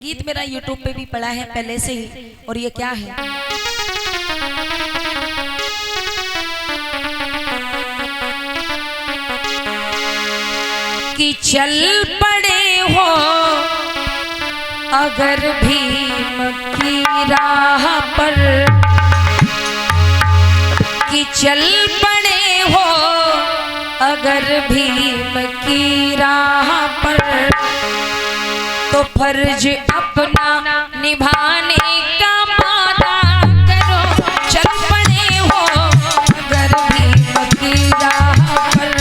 गीत मेरा यूट्यूब पे भी पड़ा है पहले से ही। और ये क्या है? कि चल पड़े हो अगर भीम की राह पर, कि चल पड़े हो अगर भीम की राह पर, तो फर्ज अपना निभाने का वादा करो। चल पड़े हो अगर भीम की राह पर,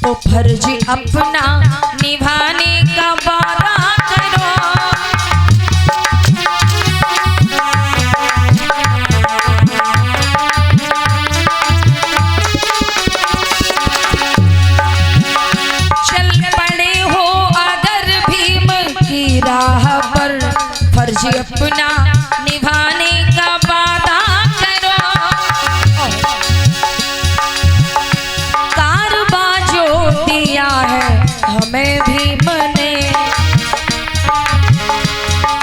तो फर्ज अपना निभाने का वादा करो। चल पड़े हो अगर भीम की राह पर, फर्ज अपना निभाने का वादा करो। दिया है हमें भीम ने,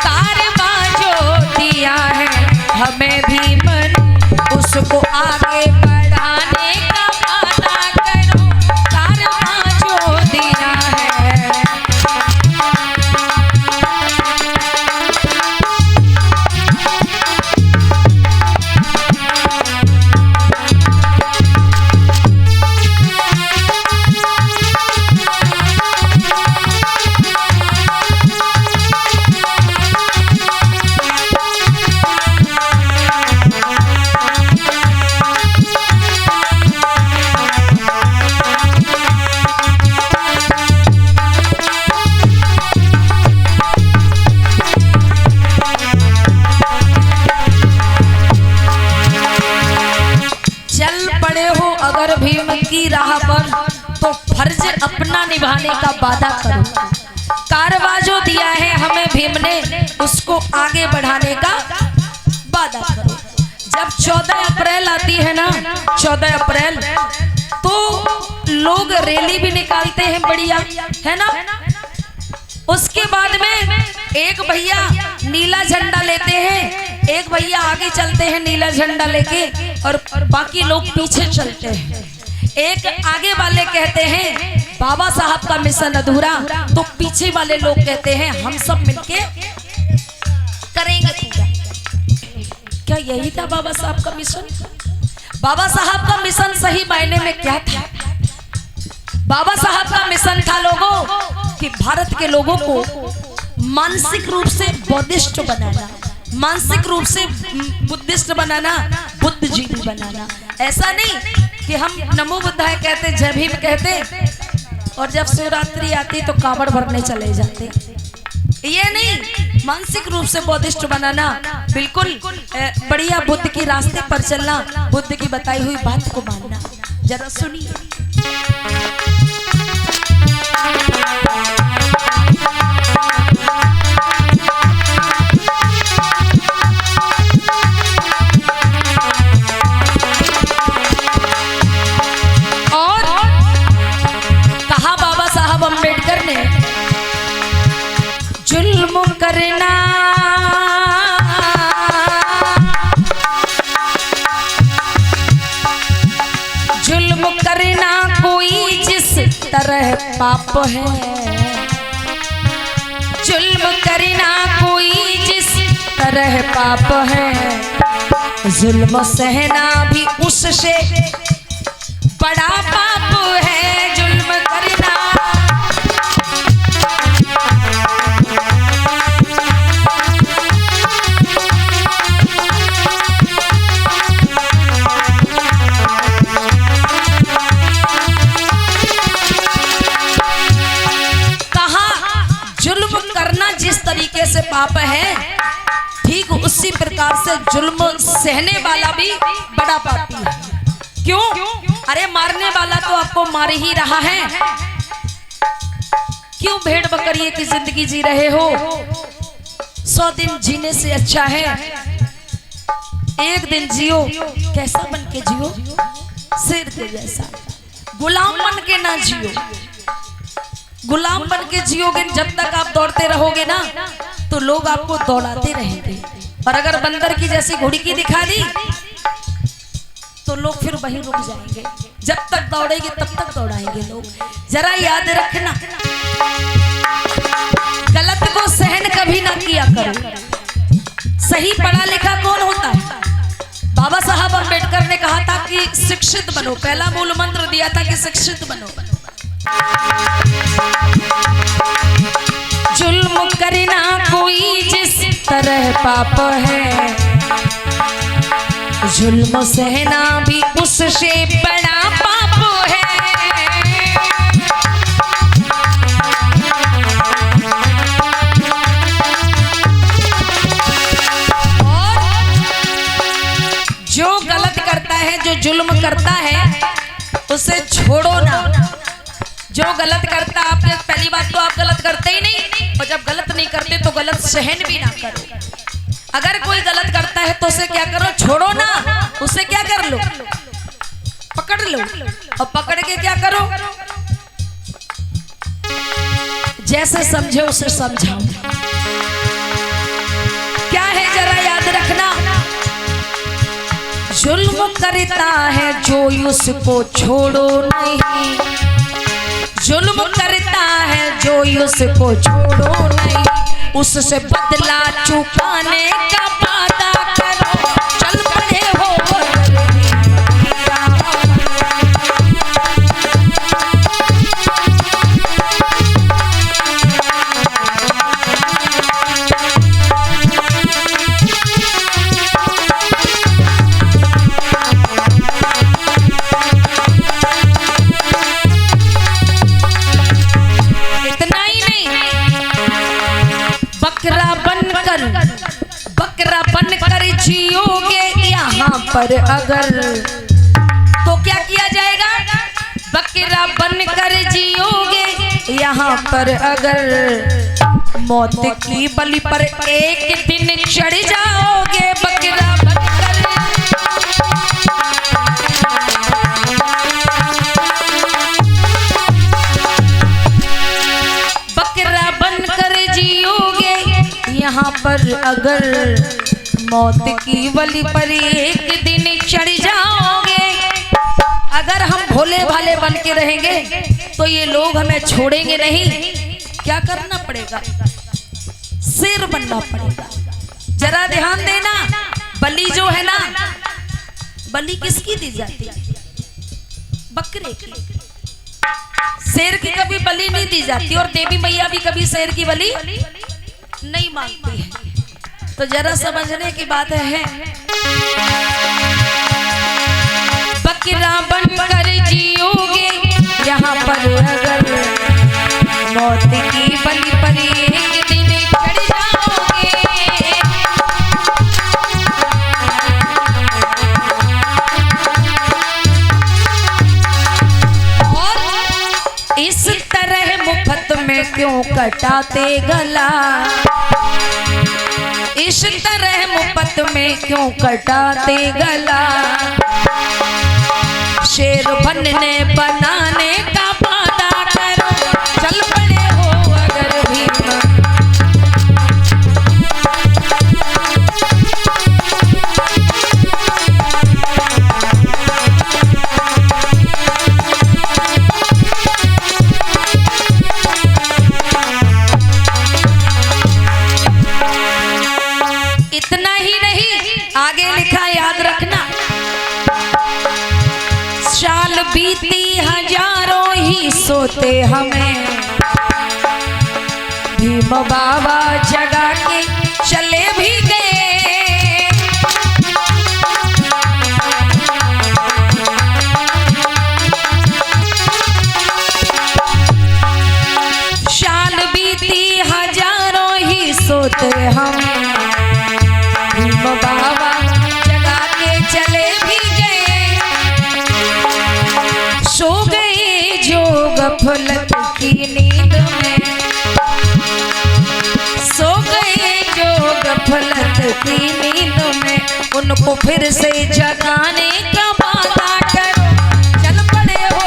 कारवा जो दिया है हमें भीम ने, उसको आगे बढ़ाने का वादा करो। कारवा जो दिया है, अगर भीम की राह पर, तो फर्ज अपना निभाने का वादा करो। कारवा जो दिया है हमें भीम ने, उसको आगे बढ़ाने का वादा करो। जब 14 अप्रैल आती है ना, 14 अप्रैल, तो लोग रैली भी निकालते हैं बढ़िया, है ना। उसके बाद में एक भैया नीला झंडा लेते हैं, एक भैया आगे चलते हैं नीला झंडा लेके, और बाकी लोग पीछे चलते हैं। एक आगे वाले कहते हैं बाबा साहब का मिशन अधूरा, तो पीछे वाले लोग कहते हैं हम सब मिलके करेंगे पूरा। क्या यही था बाबा साहब का मिशन? बाबा साहब का मिशन सही मायने में क्या था? बाबा साहब का मिशन था लोगों कि भारत के लोगों को मानसिक रूप से बौद्धिस्ट बनाना, मानसिक रूप से बुद्धिस्ट बनाना, बुद्धिजीवी बनाना। ऐसा नहीं कि हम नमो बुद्धाय कहते, जय भीम कहते, और जब शिवरात्रि आती तो कावड़ भरने चले जाते। ये नहीं, मानसिक रूप से बौद्धिस्ट बनाना, बिल्कुल बढ़िया बुद्ध की रास्ते पर चलना, बुद्ध की बताई हुई बात को मानना। जरा सुनिए। जुल्म करना, जुल्म करना कोई जिस तरह पाप है, जुल्म करना कोई जिस तरह पाप है, जुल्म सहना भी उससे बड़ा पाप है। जुल्म करना, जिस तरीके से पाप है, ठीक उसी प्रकार से जुल्म सहने वाला भी बड़ा पापी है। क्यों? अरे मारने वाला तो आपको मार ही रहा है, क्यों भेड़ बकरिए की जिंदगी जी रहे हो? 100 दिन जीने से अच्छा है एक दिन जियो। कैसा बन के जियो? शेर के जैसा। गुलाम बन के ना जियो। गुलाम बन के जियोगे जब तक आप दौड़ते रहोगे ना तो लोग आपको दौड़ाते रहेंगे, और अगर बंदर की जैसी घोड़ी की दिखा दी तो लोग फिर वहीं रुक जाएंगे। जब तक दौड़ेगी तब तक दौड़ाएंगे लोग। जरा याद रखना, गलत को सहन कभी ना किया करो। सही पढ़ा लिखा कौन होता है? बाबा साहब अम्बेडकर ने कहा था कि शिक्षित बनो। पहला मूल मंत्र दिया था कि शिक्षित बनो। जुल्म करना कोई जिस तरह पाप है, जुल्म सहना भी उससे बड़ा पाप है। और जो गलत करता है, जो जुल्म करता है, उसे छोड़ो ना। जो गलत करता, आपने पहली बात तो आप गलत करते ही नहीं, और जब गलत नहीं करते तो गलत सहन भी ना करो। अगर कोई गलत करता है तो उसे क्या करो? छोड़ो ना, उसे क्या कर लो? पकड़ लो, और पकड़ के क्या करो? जैसे समझे उसे समझाओ। क्या है जरा याद रखना, जुल्म करता है जो उसको छोड़ो नहीं, जुल्म करता है जो उसको छोड़ो नहीं, उससे बदला चुकाने का वादा करो। चल पड़े हो जियोगे यहाँ पर अगर, तो क्या किया जाएगा? बकरा बनकर जियोगे यहाँ पर अगर, मौत की बलि पर एक दिन चढ़ जाओगे। बकरा बनकर, बकरा बनकर जियोगे यहाँ पर अगर, मौत की बलि पर एक दिन चढ़ जाओगे। अगर हम भोले भाले बन के रहेंगे तो ये लोग हमें छोड़ेंगे नहीं। क्या करना पड़ेगा? शेर बनना पड़ेगा। जरा ध्यान देना, बलि जो है ना, बलि किसकी दी जाती है? बकरे की। शेर की कभी बलि नहीं दी जाती, और देवी मैया भी कभी शेर की बलि नहीं मांगती है। तो जरा समझने की बात है। बकरा बनकर जियोगे यहाँ पर अगर, मौत की बलि पर एक दिन चढ़ जाओगे। और इस तरह मुफ्त में क्यों कटाते गला, इस तरह मुफ्त में क्यों कटाते गला, शेर बनने बनाने का वादा करो। चल पड़े हो अगर भीम, इतना ही नहीं, आगे लिखा याद रखना, साल बीती हजारों ही सोते हमें, भीम बाबा जगा के चले भी गए। साल बीती हजारों ही सोते हमें, बाबा जगा के चले भी गए। गफलत की नींद में, सो गए जो गफलत की नींद में, उनको फिर से जगाने का वादा करो, चल पड़े हो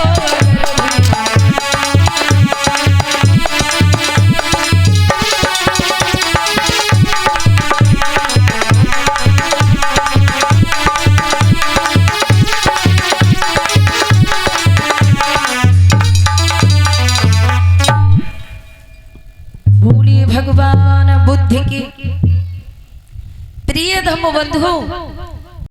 भगवान बुद्ध की प्रिय धम्म बंधु।